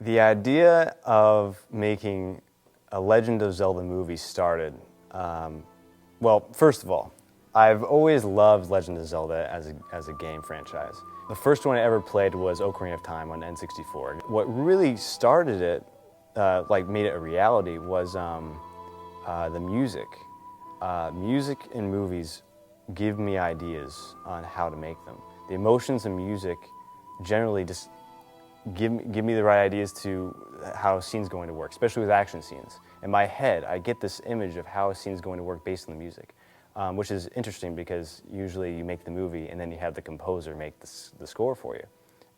The idea of making a Legend of Zelda movie started, well, first of all, I've always loved Legend of Zelda as a game franchise. The first one I ever played was Ocarina of Time on N64. What really started it, made it a reality, was the music. Music in movies give me ideas on how to make them. The emotions in music generally just give me the right ideas to how a scene's going to work, especially with action scenes. In my head, I get this image of how a scene's going to work based on the music, which is interesting because usually you make the movie and then you have the composer make the score for you.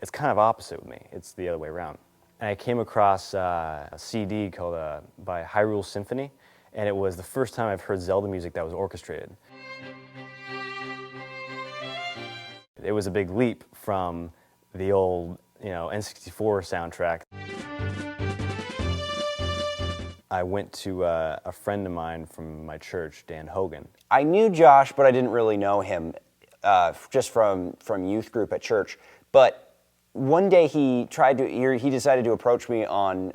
It's kind of opposite with me. It's the other way around. And I came across a CD called by Hyrule Symphony, and it was the first time I've heard Zelda music that was orchestrated. It was a big leap from the old, N64 soundtrack. I went to a friend of mine from my church, Dan Hogan. I knew Josh, but I didn't really know him just from youth group at church. But one day he decided to approach me on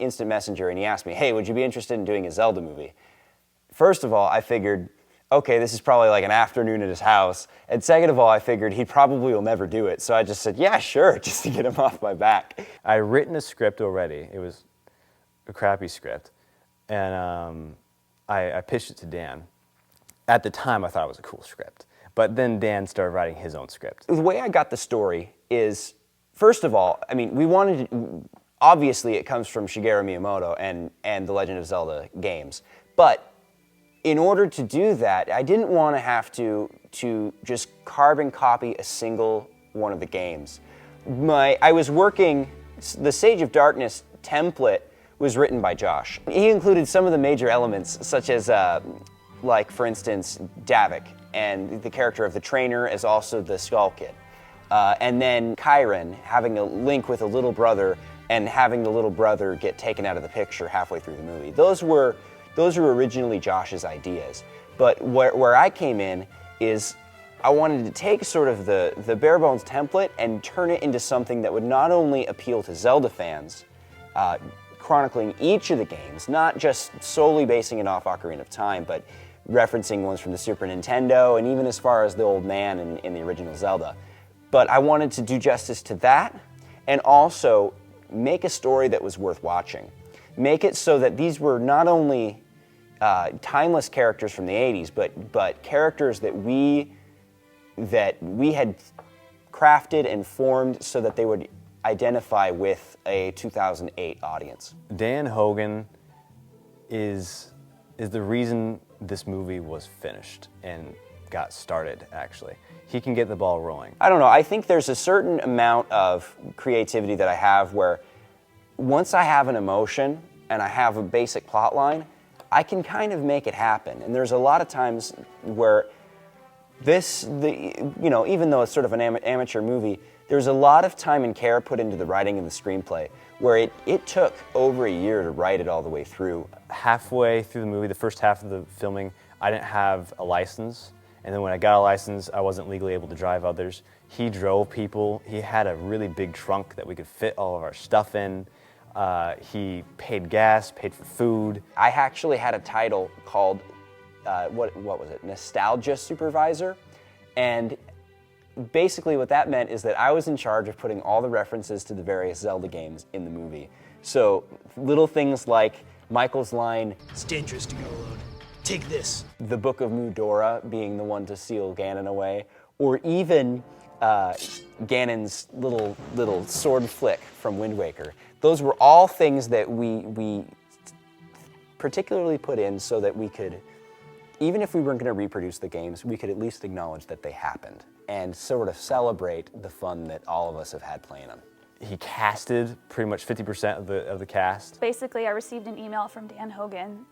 Instant Messenger, and he asked me, "Hey, would you be interested in doing a Zelda movie?" First of all, I figured, okay, this is probably like an afternoon at his house. And second of all, I figured he probably will never do it. So I just said, yeah, sure, just to get him off my back. I'd written a script already. It was a crappy script. And I pitched it to Dan. At the time, I thought it was a cool script. But then Dan started writing his own script. The way I got the story is, first of all, obviously it comes from Shigeru Miyamoto and the Legend of Zelda games. But in order to do that, I didn't want to have to just carbon copy a single one of the games. I was working, the Sage of Darkness template was written by Josh. He included some of the major elements, such as, for instance, Davik, and the character of the trainer as also the Skull Kid. And then Chiron having a link with a little brother and having the little brother get taken out of the picture halfway through the movie. Those were originally Josh's ideas. But where I came in is I wanted to take sort of the bare bones template and turn it into something that would not only appeal to Zelda fans, chronicling each of the games, not just solely basing it off Ocarina of Time, but referencing ones from the Super Nintendo and even as far as the old man in the original Zelda. But I wanted to do justice to that and also make a story that was worth watching. Make it so that these were not only timeless characters from the 80s, but characters that we had crafted and formed so that they would identify with a 2008 audience. Dan Hogan is the reason this movie was finished and got started, actually. He can get the ball rolling. I don't know, I think there's a certain amount of creativity that I have where once I have an emotion and I have a basic plot line, I can kind of make it happen. And there's a lot of times where even though it's sort of an amateur movie, there's a lot of time and care put into the writing and the screenplay where it took over a year to write it all the way through. Halfway through the movie, the first half of the filming, I didn't have a license. And then when I got a license, I wasn't legally able to drive others. He drove people. He had a really big trunk that we could fit all of our stuff in. He paid gas, paid for food. I actually had a title called, what was it, Nostalgia Supervisor. And basically what that meant is that I was in charge of putting all the references to the various Zelda games in the movie. So little things like Michael's line, "It's dangerous to go alone. Take this." The Book of Mudora being the one to seal Ganon away, or even Ganon's little sword flick from Wind Waker. Those were all things that we particularly put in so that we could, even if we weren't going to reproduce the games, we could at least acknowledge that they happened and sort of celebrate the fun that all of us have had playing them. He casted pretty much 50% of the cast. Basically, I received an email from Dan Hogan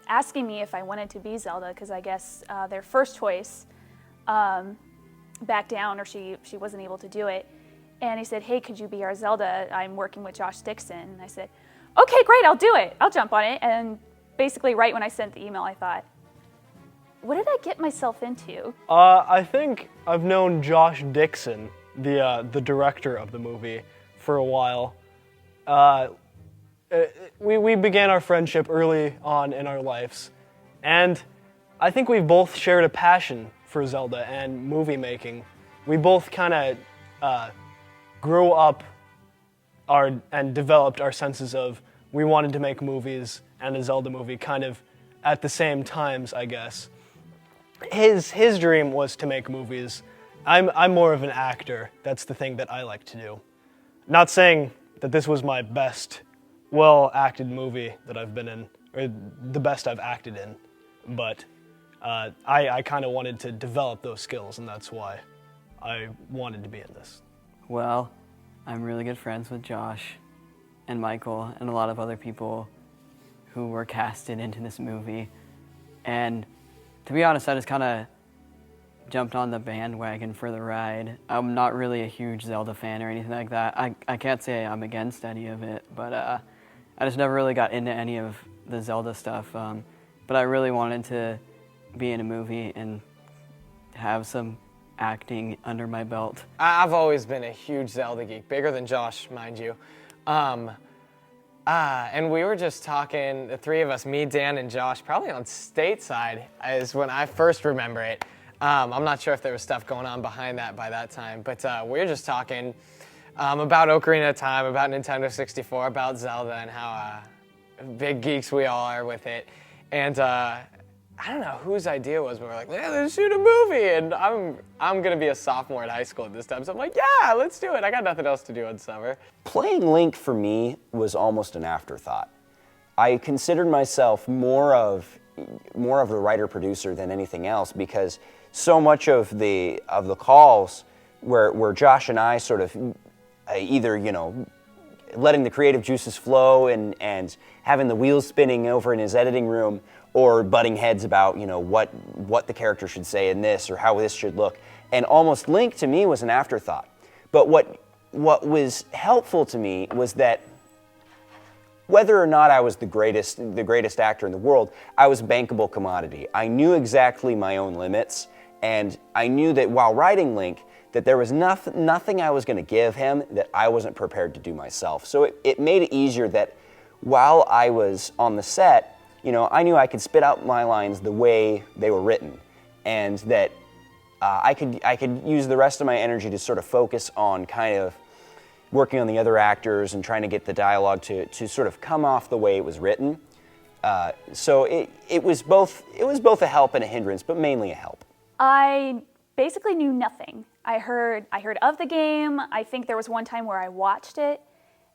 asking me if I wanted to be Zelda, because I guess their first choice backed down, or she wasn't able to do it. And he said, "Hey, could you be our Zelda? I'm working with Josh Dixon." And I said, "Okay, great, I'll do it. I'll jump on it." And basically, right when I sent the email, I thought, what did I get myself into? I think I've known Josh Dixon, the director of the movie, for a while. we began our friendship early on in our lives, and I think we both shared a passion for Zelda and movie making. We both kind of grew up and developed our senses of we wanted to make movies and a Zelda movie kind of at the same times, I guess. His dream was to make movies. I'm more of an actor. That's the thing that I like to do. Not saying that this was my best well-acted movie that I've been in, or the best I've acted in, but I kind of wanted to develop those skills, and that's why I wanted to be in this. Well, I'm really good friends with Josh and Michael and a lot of other people who were casted into this movie, and to be honest, I just kind of jumped on the bandwagon for the ride. I'm not really a huge Zelda fan or anything like that. I can't say I'm against any of it, but I just never really got into any of the Zelda stuff. But I really wanted to be in a movie and have some acting under my belt. I've always been a huge Zelda geek, bigger than Josh, mind you. And we were just talking, the three of us, me, Dan, and Josh, probably on Stateside is when I first remember it. I'm not sure if there was stuff going on behind that by that time, but we were just talking about Ocarina of Time, about Nintendo 64, about Zelda, and how big geeks we all are with it. And I don't know whose idea it was, but we're like, yeah, let's shoot a movie. And I'm gonna be a sophomore in high school at this time, so I'm like, yeah, let's do it. I got nothing else to do in summer. Playing Link for me was almost an afterthought. I considered myself more of the writer-producer than anything else, because so much of the calls where Josh and I sort of either, letting the creative juices flow and having the wheels spinning over in his editing room, or butting heads about, what the character should say in this or how this should look. And almost Link to me was an afterthought. But what was helpful to me was that whether or not I was the greatest actor in the world, I was a bankable commodity. I knew exactly my own limits, and I knew that while writing Link, that there was nothing I was going to give him that I wasn't prepared to do myself. So it made it easier that while I was on the set, I knew I could spit out my lines the way they were written, and that I could use the rest of my energy to sort of focus on kind of working on the other actors and trying to get the dialogue to sort of come off the way it was written. So it was both a help and a hindrance, but mainly a help. I basically knew nothing. I heard of the game. I think there was one time where I watched it,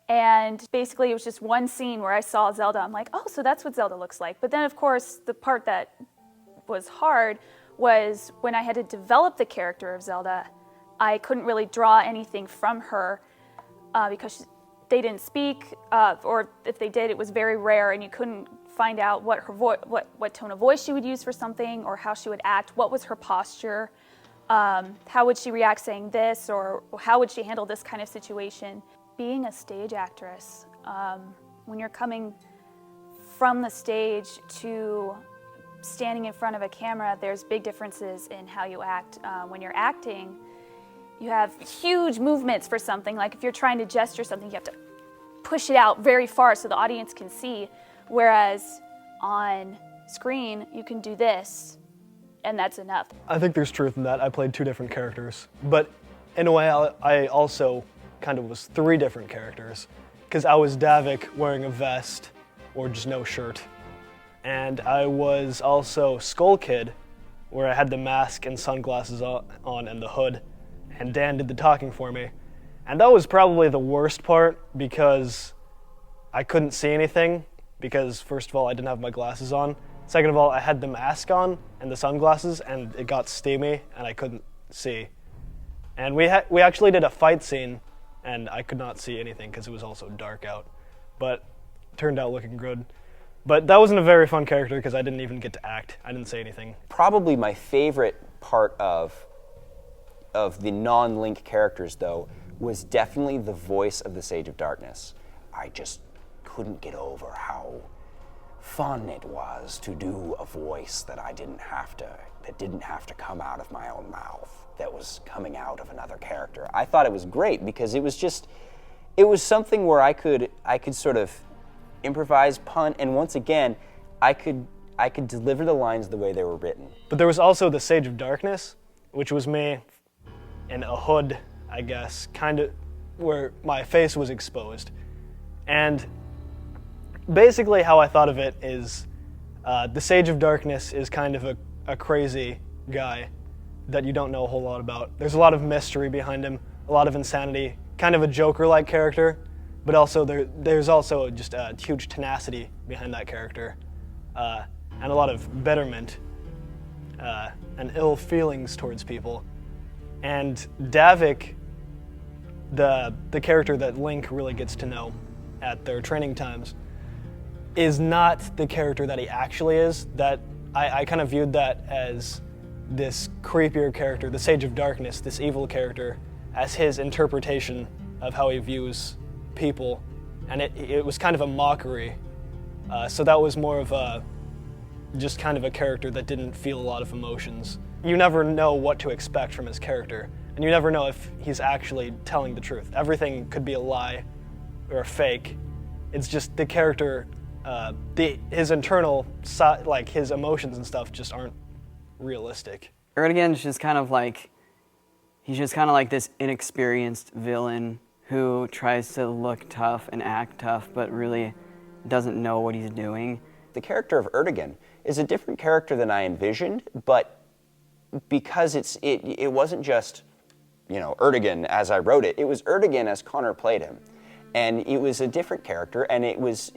and basically it was just one scene where I saw Zelda. I'm like, oh, so that's what Zelda looks like. But then, of course, the part that was hard was when I had to develop the character of Zelda. I couldn't really draw anything from her because they didn't speak, or if they did, it was very rare, and you couldn't find out what her what tone of voice she would use for something, or how she would act, what was her posture, how would she react saying this, or how would she handle this kind of situation. Being a stage actress, when you're coming from the stage to standing in front of a camera, there's big differences in how you act. When you're acting, you have huge movements for something, like if you're trying to gesture something, you have to push it out very far so the audience can see, whereas on screen, you can do this, and that's enough. I think there's truth in that. I played two different characters, but in a way, I also kind of was three different characters, because I was Davik wearing a vest or just no shirt, and I was also Skull Kid, where I had the mask and sunglasses on and the hood, and Dan did the talking for me. And that was probably the worst part, because I couldn't see anything, because first of all, I didn't have my glasses on. Second of all, I had the mask on and the sunglasses, and it got steamy, and I couldn't see. And we actually did a fight scene, and I could not see anything because it was also dark out. But it turned out looking good. But that wasn't a very fun character because I didn't even get to act. I didn't say anything. Probably my favorite part of the non-Link characters, though, was definitely the voice of the Sage of Darkness. I just couldn't get over how fun it was to do a voice that didn't have to come out of my own mouth, that was coming out of another character. I thought it was great because it was just, it was something where I could sort of improvise, punt, and once again, I could deliver the lines the way they were written. But there was also the Sage of Darkness, which was me in a hood, I guess, kind of where my face was exposed. And basically how I thought of it is the Sage of Darkness is kind of a crazy guy that you don't know a whole lot about. There's a lot of mystery behind him, a lot of insanity, kind of a Joker-like character, but also there's also just a huge tenacity behind that character, and a lot of betterment and ill feelings towards people. And Davik, the character that Link really gets to know at their training times, is not the character that he actually is. That I kind of viewed that as this creepier character, the Sage of Darkness, this evil character, as his interpretation of how he views people. And it was kind of a mockery. So that was more of just kind of a character that didn't feel a lot of emotions. You never know what to expect from his character, and you never know if he's actually telling the truth. Everything could be a lie or a fake. It's just the character, his internal, like his emotions and stuff just aren't realistic. Erdogan's just kind of like, he's just kind of like this inexperienced villain who tries to look tough and act tough, but really doesn't know what he's doing. The character of Erdogan is a different character than I envisioned, but because it wasn't just, Erdogan as I wrote it, it was Erdogan as Connor played him. And it was a different character, and it was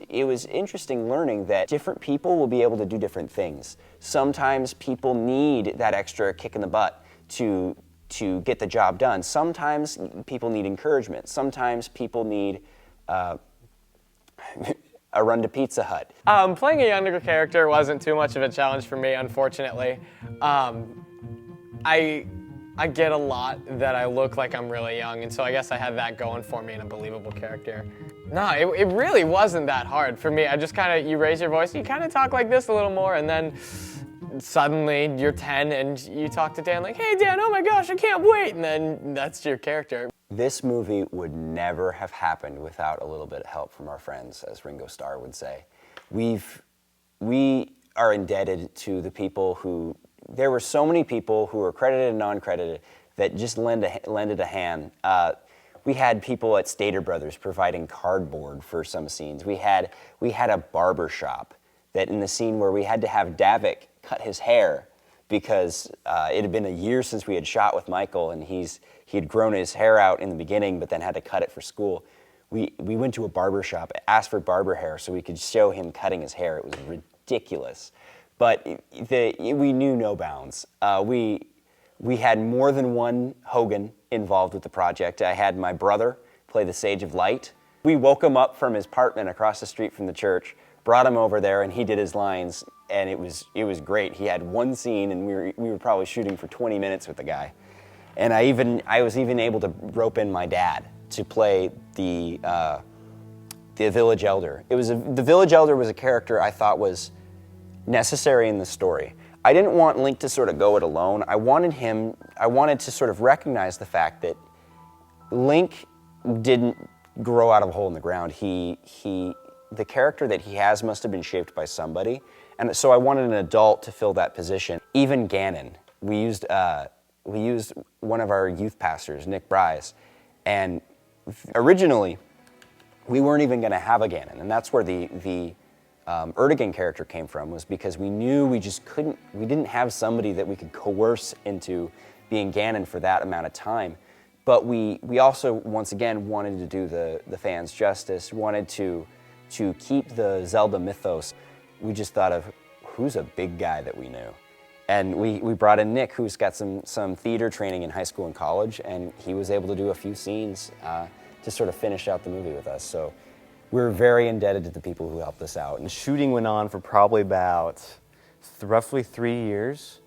interesting learning that different people will be able to do different things. Sometimes people need that extra kick in the butt to get the job done. Sometimes people need encouragement. Sometimes people need a run to Pizza Hut. Playing a younger character wasn't too much of a challenge for me, unfortunately. I get a lot that I look like I'm really young, and so I guess I had that going for me in a believable character. No, it really wasn't that hard for me. I just kind of, you raise your voice, you kind of talk like this a little more, and then suddenly you're 10 and you talk to Dan like, hey Dan, oh my gosh, I can't wait, and then that's your character. This movie would never have happened without a little bit of help from our friends, as Ringo Starr would say. We are indebted to the people who, there were so many people who were credited and non-credited that just lended a hand. We had people at Stater Brothers providing cardboard for some scenes. We had a barber shop that in the scene where we had to have Davik cut his hair because it had been a year since we had shot with Michael, and he had grown his hair out in the beginning but then had to cut it for school. We went to a barber shop, asked for barber hair so we could show him cutting his hair. It was ridiculous. But we knew no bounds. We had more than one Hogan involved with the project. I had my brother play the Sage of Light. We woke him up from his apartment across the street from the church, brought him over there, and he did his lines, and it was great. He had one scene, and we were probably shooting for 20 minutes with the guy. And I was even able to rope in my dad to play the village elder. The village elder was a character I thought was necessary in the story. I didn't want Link to sort of go it alone. I wanted to sort of recognize the fact that Link didn't grow out of a hole in the ground. The character that he has must have been shaped by somebody, and so I wanted an adult to fill that position. Even Ganon, we used one of our youth pastors, Nick Bryce, and originally we weren't even going to have a Ganon, and that's where the Erdogan character came from, was because we knew we didn't have somebody that we could coerce into being Ganon for that amount of time. But we also, once again, wanted to do the fans justice, wanted to keep the Zelda mythos. We just thought of who's a big guy that we knew. And we brought in Nick, who's got some theater training in high school and college, and he was able to do a few scenes to sort of finish out the movie with us. So we're very indebted to the people who helped us out. And shooting went on for probably about roughly 3 years,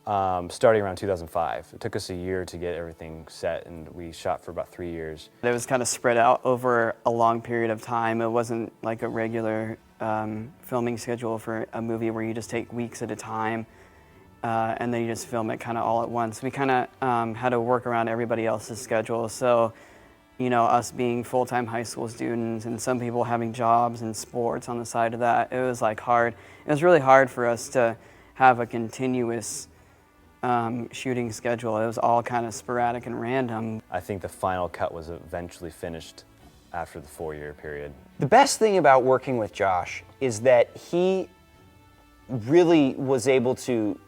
starting around 2005. It took us a year to get everything set, and we shot for about 3 years. It was kind of spread out over a long period of time. It wasn't like a regular filming schedule for a movie where you just take weeks at a time and then you just film it kind of all at once. We kind of had to work around everybody else's schedule. So you know, us being full-time high school students and some people having jobs and sports on the side of that, it was like hard. It was really hard for us to have a continuous shooting schedule. It was all kind of sporadic and random. I think the final cut was eventually finished after the 4-year period. The best thing about working with Josh is that he really was able to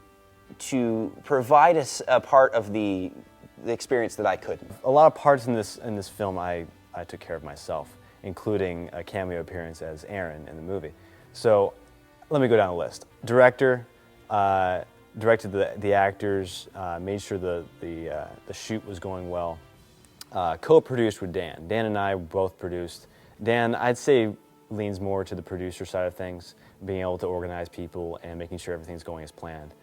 provide us a part of the experience that I couldn't. A lot of parts in this film I took care of myself, including a cameo appearance as Aaron in the movie. So let me go down the list. Director, directed the actors, made sure the shoot was going well. Co-produced with Dan. Dan and I both produced. Dan, I'd say, leans more to the producer side of things, being able to organize people and making sure everything's going as planned.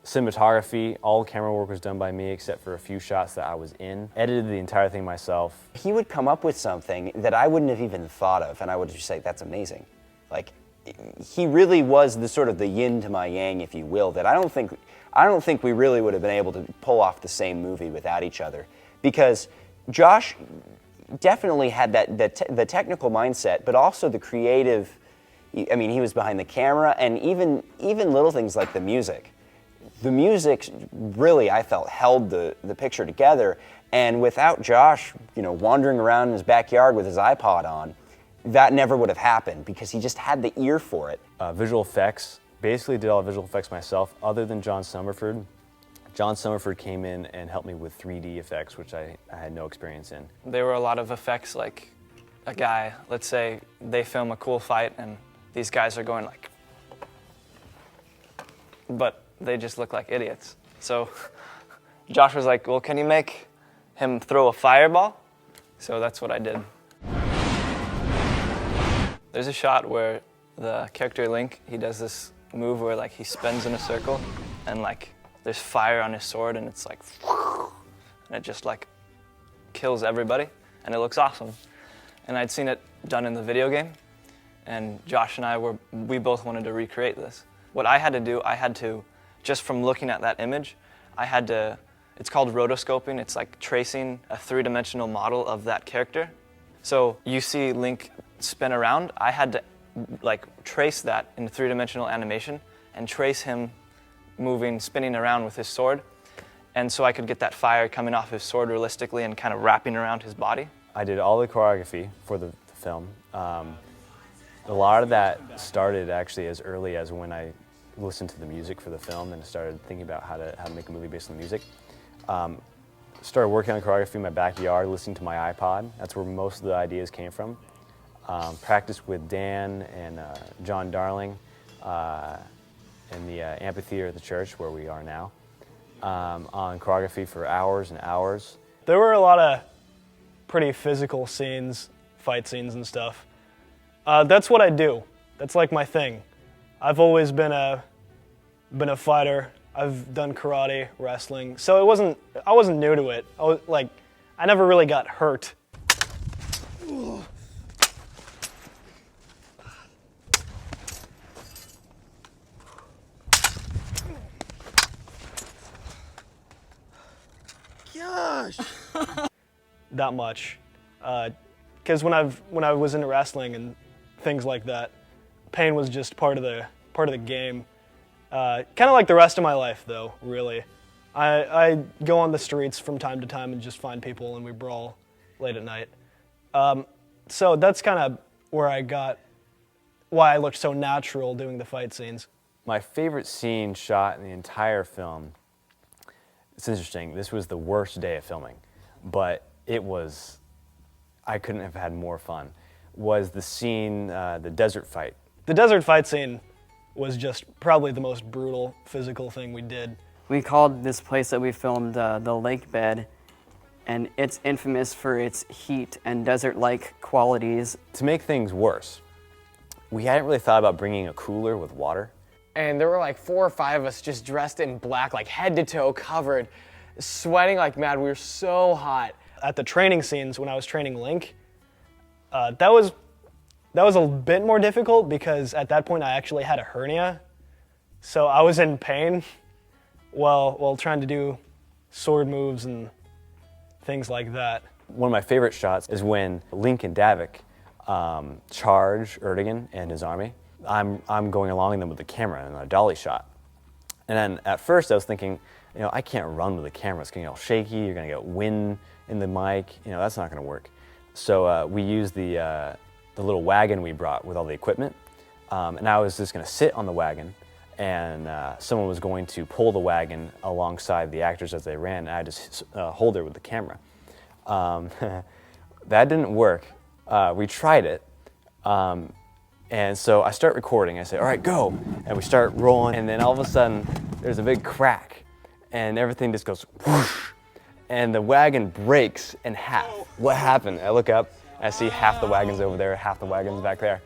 Cinematography, all camera work was done by me except for a few shots that I was in. Edited the entire thing myself. He would come up with something that I wouldn't have even thought of, and I would just say, that's amazing. Like, he really was the sort of the yin to my yang, if you will, that I don't think we really would have been able to pull off the same movie without each other. Because Josh definitely had the technical mindset, but also the creative. I mean, he was behind the camera, and even little things like the music. The music really, I felt, held the picture together. And without Josh, you know, wandering around in his backyard with his iPod on, that never would have happened because he just had the ear for it. Visual effects, basically did all the visual effects myself, other than John Summerford. John Summerford came in and helped me with 3D effects, which I had no experience in. There were a lot of effects, like a guy, let's say they film a cool fight and these guys are going like, but they just look like idiots. So Josh was like, well, can you make him throw a fireball? So that's what I did. There's a shot where the character Link, he does this move where like he spins in a circle and like there's fire on his sword and it's like, and it just like kills everybody and it looks awesome. And I'd seen it done in the video game and Josh and we both wanted to recreate this. What I had to do, just from looking at that image, it's called rotoscoping. It's like tracing a three-dimensional model of that character. So you see Link spin around. I had to like trace that in three-dimensional animation and trace him spinning around with his sword. And so I could get that fire coming off his sword realistically and kind of wrapping around his body. I did all the choreography for the film. A lot of that started actually as early as when I listened to the music for the film and started thinking about how to make a movie based on the music. Started working on choreography in my backyard, listening to my iPod. That's where most of the ideas came from. Practiced with Dan and John Darling in the amphitheater at the church where we are now, on choreography for hours and hours. There were a lot of pretty physical scenes, fight scenes and stuff. That's what I do. That's like my thing. I've always been a fighter. I've done karate, wrestling, so I wasn't new to it. I never really got hurt. Gosh! That much, because when I was into wrestling and things like that, pain was just part of the game. Kind of like the rest of my life, though. Really, I go on the streets from time to time and just find people and we brawl late at night. So that's kind of why I looked so natural doing the fight scenes. My favorite scene shot in the entire film, it's interesting, this was the worst day of filming, but I couldn't have had more fun, was the scene, the desert fight. The desert fight scene was just probably the most brutal physical thing we did. We called this place that we filmed the lake bed, and it's infamous for its heat and desert-like qualities. To make things worse, we hadn't really thought about bringing a cooler with water. And there were like 4 or 5 of us just dressed in black, like head to toe covered, sweating like mad. We were so hot. At the training scenes, when I was training Link, that was a bit more difficult because at that point I actually had a hernia. So I was in pain while trying to do sword moves and things like that. One of my favorite shots is when Link and Davik charge Erdogan and his army. I'm going along with them with the camera in a dolly shot. And then at first I was thinking, I can't run with the camera. It's going to get all shaky. You're going to get wind in the mic. That's not going to work. So we used the little wagon we brought with all the equipment. And I was just going to sit on the wagon, and someone was going to pull the wagon alongside the actors as they ran, and I just hold it with the camera. That didn't work. We tried it. And so I start recording. I say, all right, go. And we start rolling. And then all of a sudden, there's a big crack. And everything just goes whoosh. And the wagon breaks in half. What happened? I look up. I see half the wagon's over there, half the wagon's back there.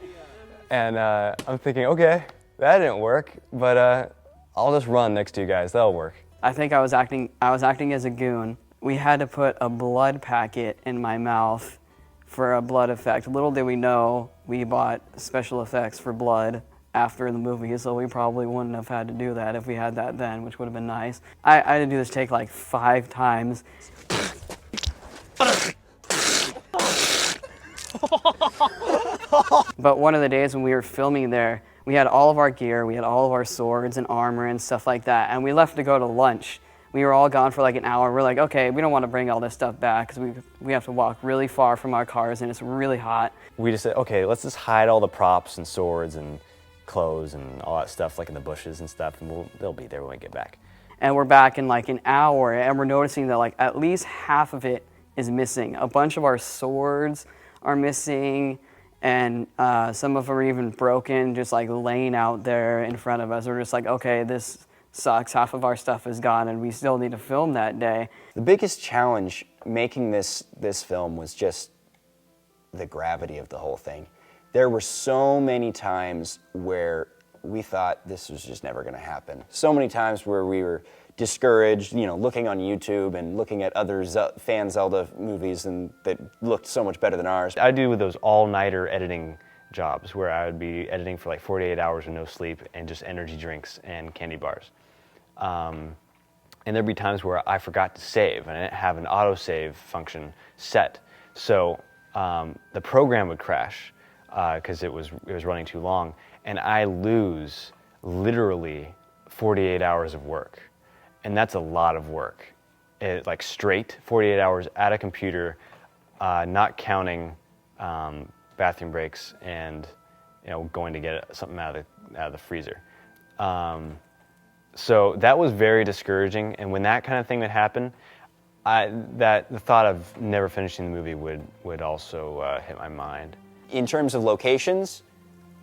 And I'm thinking, okay, that didn't work. But I'll just run next to you guys. That'll work. I think I was acting as a goon. We had to put a blood packet in my mouth for a blood effect. Little did we know, we bought special effects for blood after the movie, so we probably wouldn't have had to do that if we had that then, which would have been nice. I had to do this take like 5 times. But one of the days when we were filming there, we had all of our gear, we had all of our swords and armor and stuff like that, and we left to go to lunch. We were all gone for like an hour. We're like, okay, we don't want to bring all this stuff back because we have to walk really far from our cars and it's really hot. We just said, okay, let's just hide all the props and swords and clothes and all that stuff like in the bushes and stuff, and they'll be there when we get back. And we're back in like an hour, and we're noticing that like at least half of it is missing. A bunch of our swords are missing, and some of them are even broken, just like laying out there in front of us. We're just like, okay, this sucks. Half of our stuff is gone, and we still need to film that day. The biggest challenge making this film was just the gravity of the whole thing. There were so many times where we thought this was just never going to happen. So many times where we were discouraged, looking on YouTube and looking at other fan Zelda movies and that looked so much better than ours. I do those all-nighter editing jobs where I would be editing for like 48 hours with no sleep and just energy drinks and candy bars. And there'd be times where I forgot to save and I didn't have an autosave function set. So the program would crash because it was running too long, and I lose literally 48 hours of work. And that's a lot of work. Like straight 48 hours at a computer, not counting bathroom breaks and going to get something out of the freezer. So that was very discouraging, and when that kind of thing would happen, the thought of never finishing the movie would also hit my mind. In terms of locations,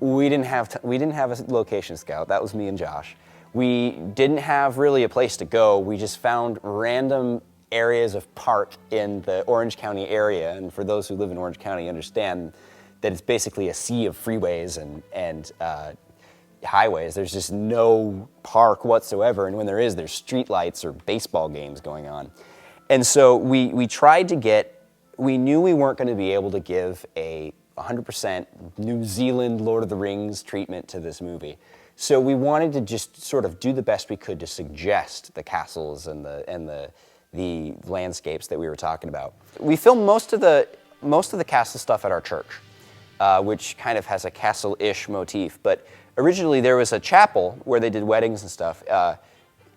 we didn't have a location scout. That was me and Josh. We didn't have really a place to go. We just found random areas of park in the Orange County area, and for those who live in Orange County understand that it's basically a sea of freeways and highways. There's just no park whatsoever, and when there is, there's street lights or baseball games going on. And so we tried to we knew we weren't going to be able to give a 100% New Zealand Lord of the Rings treatment to this movie. So we wanted to just sort of do the best we could to suggest the castles and the landscapes that we were talking about. We filmed most of the castle stuff at our church, which kind of has a castle-ish motif. But originally there was a chapel where they did weddings and stuff,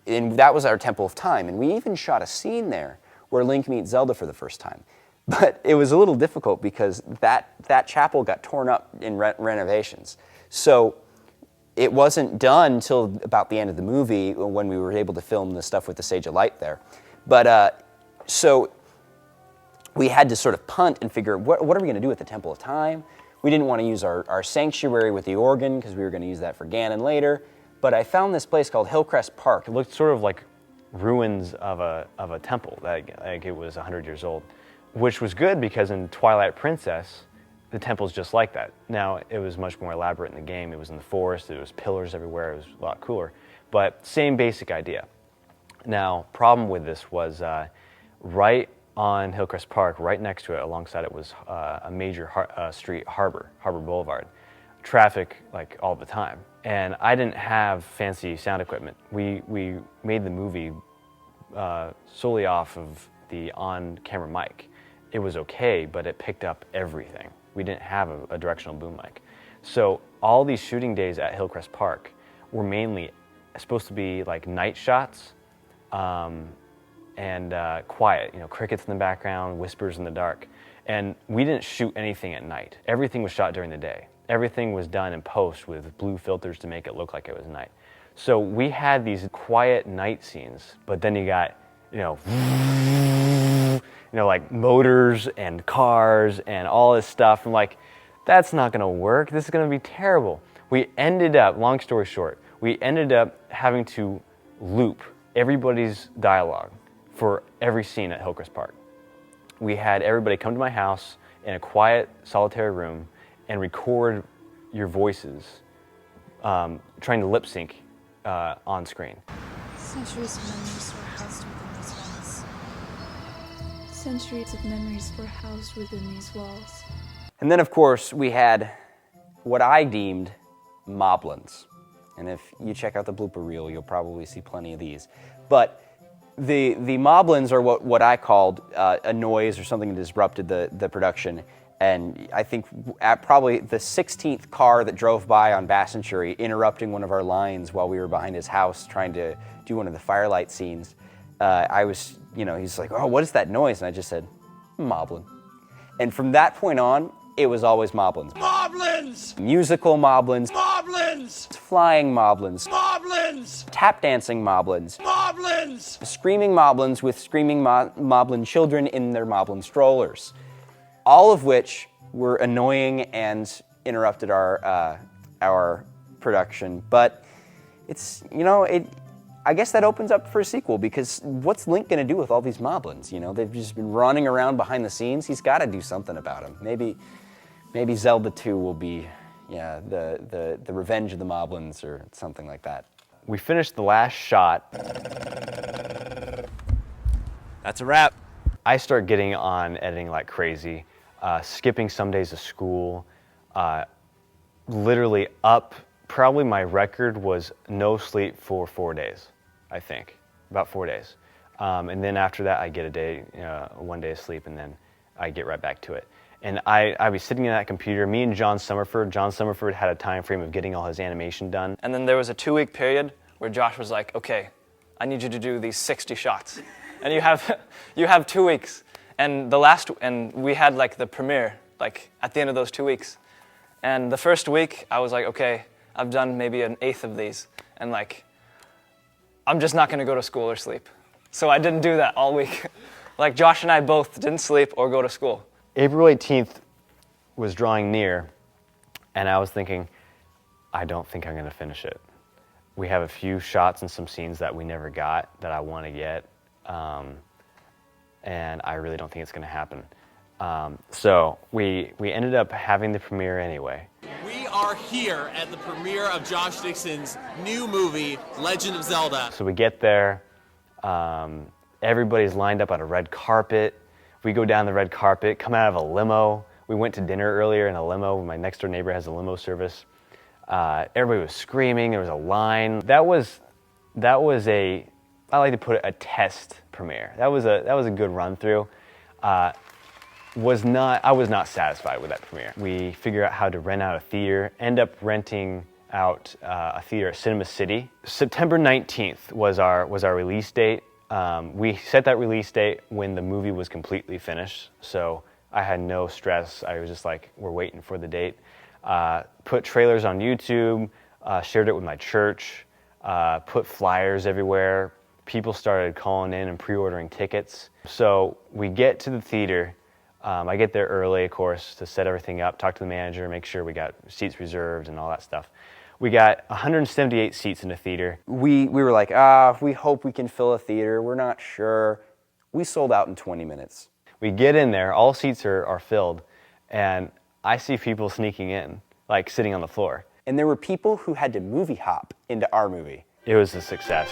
and that was our Temple of Time. And we even shot a scene there where Link meets Zelda for the first time. But it was a little difficult because that chapel got torn up in renovations. So it wasn't done until about the end of the movie when we were able to film the stuff with the Sage of Light there. But so we had to sort of punt and figure, what are we going to do with the Temple of Time? We didn't want to use our sanctuary with the organ because we were going to use that for Ganon later. But I found this place called Hillcrest Park. It looked sort of like ruins of a temple, like it was 100 years old, which was good because in Twilight Princess, the temple's just like that. Now, it was much more elaborate in the game. It was in the forest, there was pillars everywhere, it was a lot cooler. But same basic idea. Now, problem with this was right on Hillcrest Park, right next to it, alongside it was a major street, Harbor Boulevard. Traffic like all the time. And I didn't have fancy sound equipment. We made the movie solely off of the on-camera mic. it was okay, but it picked up everything. We didn't have a directional boom mic. So all these shooting days at Hillcrest Park were mainly supposed to be like night shots and quiet, crickets in the background, whispers in the dark. And we didn't shoot anything at night. Everything was shot during the day. Everything was done in post with blue filters to make it look like it was night. So we had these quiet night scenes, but then you got, like motors and cars and all this stuff. I'm like, that's not gonna work. This is gonna be terrible. We ended up, long story short, we ended up having to loop everybody's dialogue for every scene at Hillcrest Park. We had everybody come to my house in a quiet, solitary room and record your voices, trying to lip sync on screen. Centuries of memories were housed within these walls. Centuries of memories were housed within these walls. And then, of course, we had what I deemed moblins. And if you check out the blooper reel, you'll probably see plenty of these. But the moblins are what I called a noise or something that disrupted the production. And I think at probably the 16th car that drove by on Bassentry, interrupting one of our lines while we were behind his house trying to do one of the firelight scenes, I was, he's like, oh, what is that noise? And I just said, moblin. And from that point on, it was always moblins. Moblins! Musical moblins. Moblins! Flying moblins. Moblins! Tap dancing moblins. Moblins! Screaming moblins with screaming moblin children in their moblin strollers. All of which were annoying and interrupted our production. But it's, I guess that opens up for a sequel, because what's Link gonna do with all these moblins? They've just been running around behind the scenes. He's gotta do something about them. Maybe Zelda 2 will be, the Revenge of the Moblins or something like that. We finished the last shot. That's a wrap. I start getting on editing like crazy, skipping some days of school, literally up, probably my record was no sleep for 4 days, I think, about 4 days. And then after that, I get a day, 1 day of sleep, and then I get right back to it. And I was sitting in that computer, me and John Summerford had a time frame of getting all his animation done. And then there was a 2-week period where Josh was like, okay, I need you to do these 60 shots. And you have 2 weeks. And we had like the premiere, like at the end of those 2 weeks. And the first week, I was like, okay, I've done maybe an eighth of these. And like, I'm just not gonna go to school or sleep. So I didn't do that all week. Like Josh and I both didn't sleep or go to school. April 18th was drawing near, and I was thinking, I don't think I'm gonna finish it. We have a few shots and some scenes that we never got that I wanna get, and I really don't think it's gonna happen. So we ended up having the premiere anyway. We are here at the premiere of Josh Dixon's new movie, Legend of Zelda. So we get there, everybody's lined up on a red carpet. We go down the red carpet, come out of a limo. We went to dinner earlier in a limo. My next door neighbor has a limo service. Everybody was screaming, there was a line. That was a, I like to put it, a test premiere. That was a good run through. I was not satisfied with that premiere. We figure out how to rent out a theater, end up renting out a theater at Cinema City. September 19th was our release date. We set that release date when the movie was completely finished, so I had no stress. I was just like, we're waiting for the date. Put trailers on YouTube, shared it with my church, put flyers everywhere. People started calling in and pre-ordering tickets. So we get to the theater. I get there early, of course, to set everything up, talk to the manager, make sure we got seats reserved and all that stuff. We got 178 seats in the theater. We were like, we hope we can fill a theater. We're not sure. We sold out in 20 minutes. We get in there, all seats are filled, and I see people sneaking in, like sitting on the floor. And there were people who had to movie hop into our movie. It was a success.